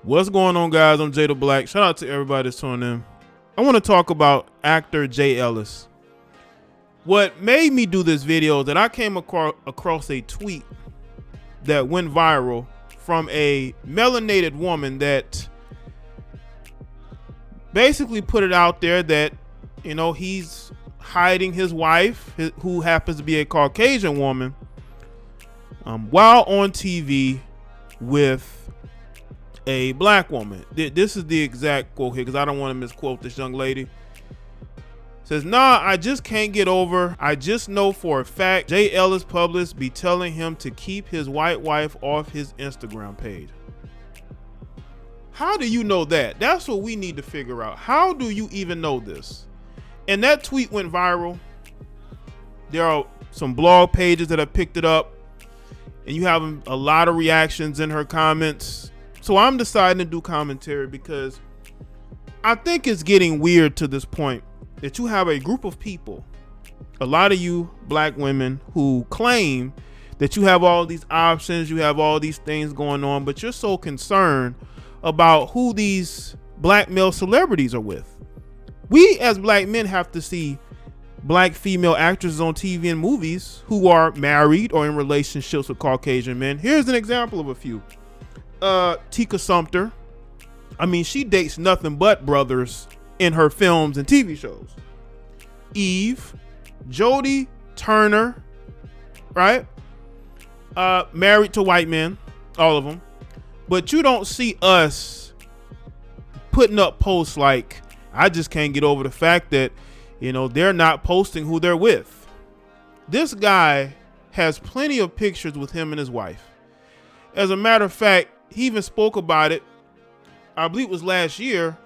What's going on, guys? I'm Jay the Black. Shout out to everybody that's tuning in. I want to talk about actor Jaye Ellis. What made me do this video is that I came across a tweet that went viral from a melanated woman that basically put it out there that, you know, he's hiding his wife, who happens to be a Caucasian woman, while on TV with a black woman. This is the exact quote here because I don't want to misquote this young lady. Says, "Nah, I just can't get over. I just know for a fact Jaye Ellis publicist be telling him to keep his white wife off his Instagram page." How do you know that? That's what we need to figure out. How do you even know this? And that tweet went viral. There are some blog pages that have picked it up, and you have a lot of reactions in her comments. So I'm deciding to do commentary because I think it's getting weird to this point that you have a group of people, a lot of you black women, who claim that you have all these options, you have all these things going on, but you're so concerned about who these black male celebrities are with. We as black men have to see black female actresses on TV and movies who are married or in relationships with Caucasian men. Here's an example of a few. Tika Sumpter. I mean, she dates nothing but brothers in her films and TV shows. Eve, Jodie Turner, right? Married to white men, all of them. But you don't see us putting up posts like, I just can't get over the fact that, you know, they're not posting who they're with. This guy has plenty of pictures with him and his wife. As a matter of fact, he even spoke about it, I believe it was last year,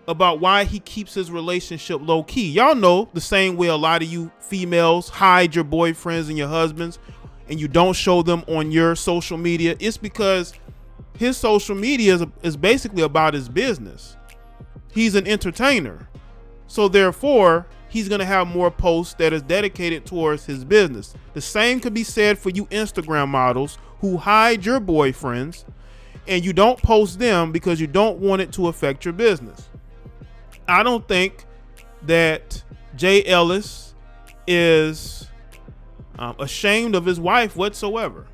about why he keeps his relationship low key. Y'all know the same way a lot of you females hide your boyfriends and your husbands and you don't show them on your social media. It's because his social media is basically about his business. He's an entertainer. So therefore, he's going to have more posts that is dedicated towards his business. The same could be said for you Instagram models who hide your boyfriends and you don't post them because you don't want it to affect your business. I don't think that Jaye Ellis is ashamed of his wife whatsoever.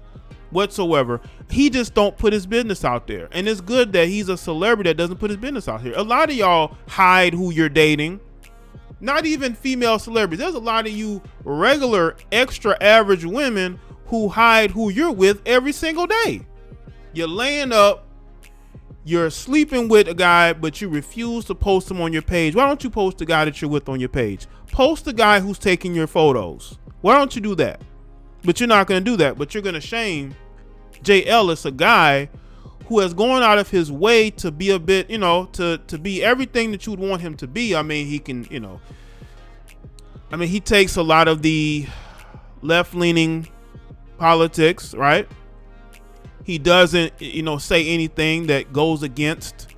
He just don't put his business out there. And it's good that he's a celebrity that doesn't put his business out here. A lot of y'all hide who you're dating. Not even female celebrities. There's a lot of you regular, extra average women who hide who you're with every single day. You're laying up, you're sleeping with a guy, but you refuse to post him on your page. Why don't you post the guy that you're with on your page? Post the guy who's taking your photos. Why don't you do that? But you're not going to do that. But you're going to shame Jaye Ellis, a guy who has gone out of his way to be a bit, you know, to be everything that you would want him to be. I mean, he can, you know, he takes a lot of the left-leaning politics, right? He doesn't, you know, say anything that goes against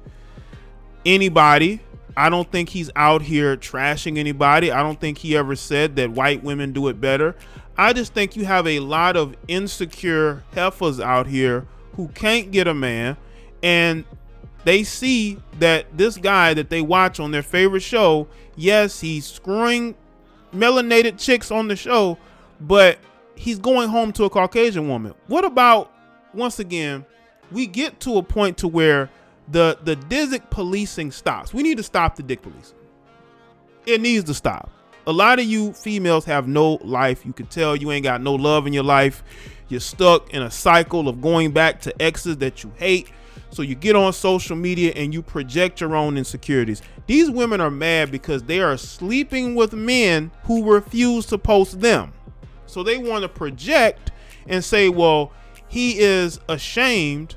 anybody. I don't think he's out here trashing anybody. I don't think he ever said that white women do it better. I just think you have a lot of insecure heifers out here who can't get a man, and they see that this guy that they watch on their favorite show, yes, he's screwing melanated chicks on the show, but he's going home to a Caucasian woman. What about, once again, we get to a point to where the dick policing stops. We need to stop the dick policing. It needs to stop. A lot of you females have no life. You can tell you ain't got no love in your life. You're stuck in a cycle of going back to exes that you hate. So you get on social media and you project your own insecurities. These women are mad because they are sleeping with men who refuse to post them. So they want to project and say, well, he is ashamed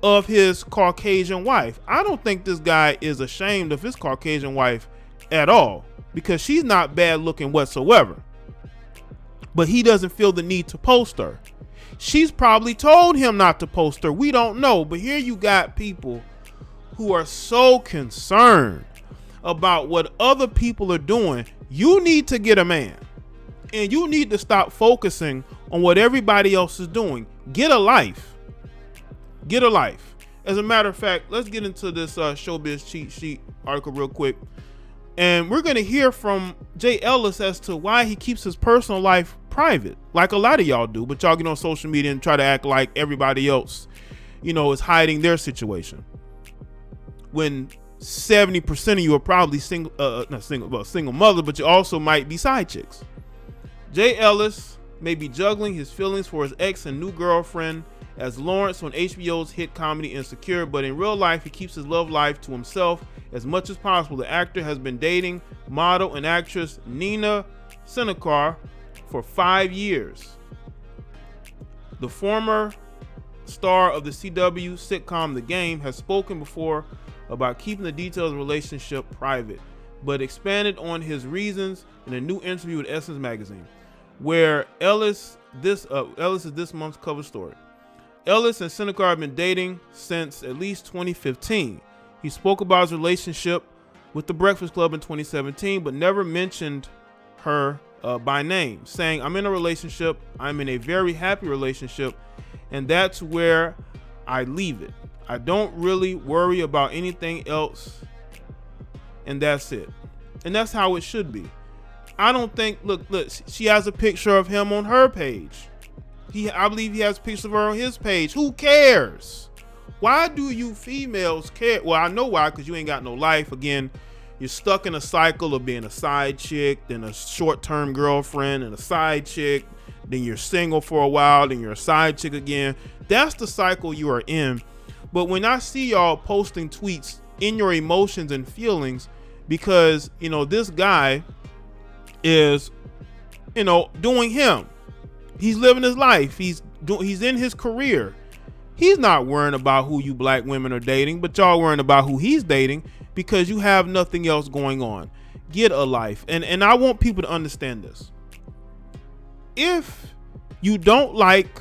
of his Caucasian wife. I don't think this guy is ashamed of his Caucasian wife at all, because she's not bad looking whatsoever. But he doesn't feel the need to post her. She's probably told him not to post her. We don't know. But here you got people who are so concerned about what other people are doing. You need to get a man. And you need to stop focusing on what everybody else is doing. Get a life. Get a life. As a matter of fact, let's get into this Showbiz cheat sheet article real quick. And we're going to hear from Jaye Ellis as to why he keeps his personal life private, like a lot of y'all do. But y'all get on social media and try to act like everybody else, is hiding their situation. When 70% of you are probably single mother, but you also might be side chicks. Jaye Ellis may be juggling his feelings for his ex and new girlfriend as Lawrence on HBO's hit comedy Insecure, but in real life, he keeps his love life to himself as much as possible. The actor has been dating model and actress Nina Senekar for 5 years. The former star of the CW sitcom The Game has spoken before about keeping the details of the relationship private, but expanded on his reasons in a new interview with Essence magazine, where Ellis is this month's cover story. Ellis and Senekar have been dating since at least 2015. He spoke about his relationship with The Breakfast Club in 2017, but never mentioned her by name, saying, "I'm in a relationship. I'm in a very happy relationship, and that's where I leave it. I don't really worry about anything else, and that's it." And that's how it should be. I don't think, look, she has a picture of him on her page. I believe he has a picture of her on his page. Who cares? Why do you females care? Well, I know why, because you ain't got no life. Again, you're stuck in a cycle of being a side chick, then a short-term girlfriend, and a side chick, then you're single for a while, then you're a side chick again. That's the cycle you are in. But when I see y'all posting tweets in your emotions and feelings, because, this guy is, doing him. He's living his life. He's in his career. He's not worrying about who you black women are dating, but y'all worrying about who he's dating because you have nothing else going on. Get a life. And I want people to understand this. If you don't like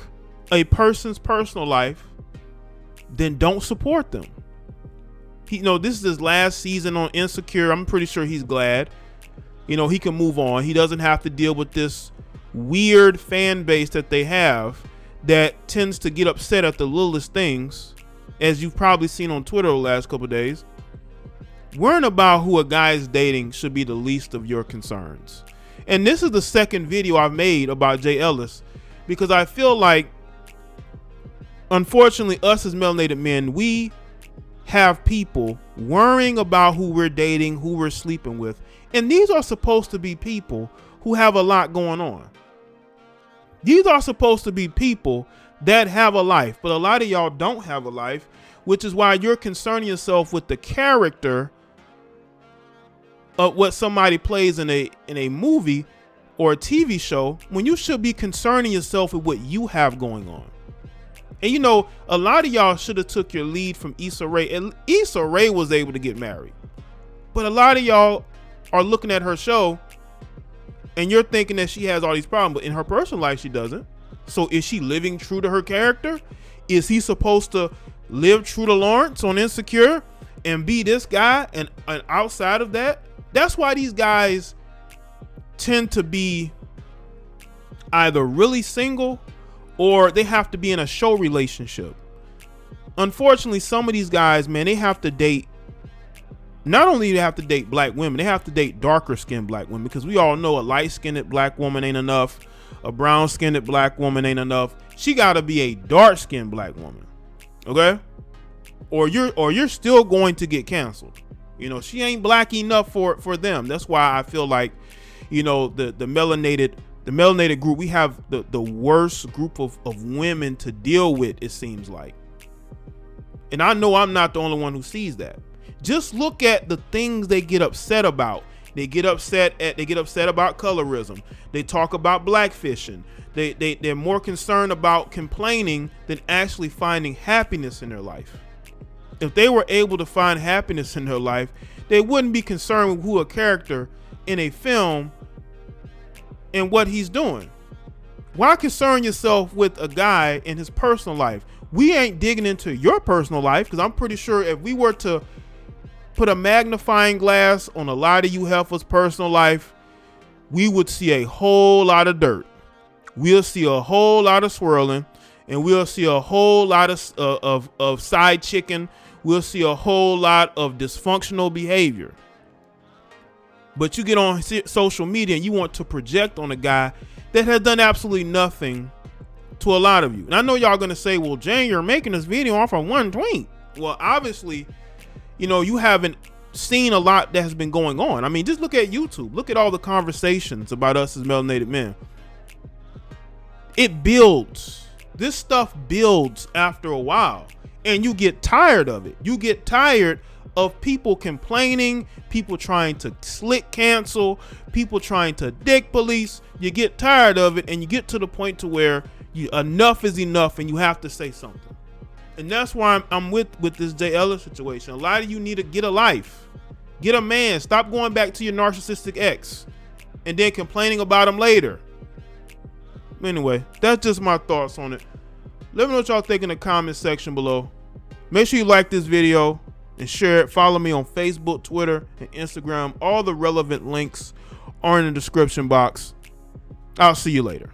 a person's personal life, then don't support them. This is his last season on Insecure. I'm pretty sure he's glad. He can move on. He doesn't have to deal with this weird fan base that they have that tends to get upset at the littlest things, as you've probably seen on Twitter the last couple of days. Worrying about who a guy is dating should be the least of your concerns. And this is the second video I've made about Jaye Ellis, because I feel like, unfortunately, us as melanated men, we have people worrying about who we're dating, who we're sleeping with. And these are supposed to be people who have a lot going on. These are supposed to be people that have a life, but a lot of y'all don't have a life, which is why you're concerning yourself with the character of what somebody plays in a movie or a TV show, when you should be concerning yourself with what you have going on. And a lot of y'all should have took your lead from Issa Rae, and Issa Rae was able to get married, but a lot of y'all are looking at her show and you're thinking that she has all these problems, but in her personal life, she doesn't. So is she living true to her character? Is he supposed to live true to Lawrence on Insecure and be this guy? And outside of that, that's why these guys tend to be either really single or they have to be in a show relationship. Unfortunately, some of these guys, man, they have to date. Not only do they have to date black women, they have to date darker skinned black women, because we all know a light skinned black woman ain't enough. A brown skinned black woman ain't enough. She got to be a dark skinned black woman. Okay? Or you're still going to get canceled. She ain't black enough for them. That's why I feel like, the melanated group, we have the worst group of women to deal with, it seems like. And I know I'm not the only one who sees that. Just look at the things they get upset about. They get upset about colorism. They talk about blackfishing. They're more concerned about complaining than actually finding happiness in their life. If they were able to find happiness in their life, they wouldn't be concerned with who a character in a film and what he's doing. Why concern yourself with a guy in his personal life? We ain't digging into your personal life, because I'm pretty sure if we were to put a magnifying glass on a lot of you heifers' personal life, we would see a whole lot of dirt. We'll see a whole lot of swirling, and we'll see a whole lot of side chicken. We'll see a whole lot of dysfunctional behavior. But you get on social media and you want to project on a guy that has done absolutely nothing to a lot of you. And I know y'all gonna say, well, Jaye, you're making this video off of one tweet. Well, obviously, you haven't seen a lot that has been going on. I mean, just look at YouTube. Look at all the conversations about us as melanated men. It builds. This stuff builds after a while, and you get tired of it. You get tired of people complaining, people trying to slick cancel, people trying to dick police. You get tired of it, and you get to the point to where enough is enough, and you have to say something. And that's why I'm with this Jaye Ellis situation. A lot of you need to get a life, get a man. Stop going back to your narcissistic ex, and then complaining about him later. Anyway, that's just my thoughts on it. Let me know what y'all think in the comment section below. Make sure you like this video and share it. Follow me on Facebook, Twitter, and Instagram. All the relevant links are in the description box. I'll see you later.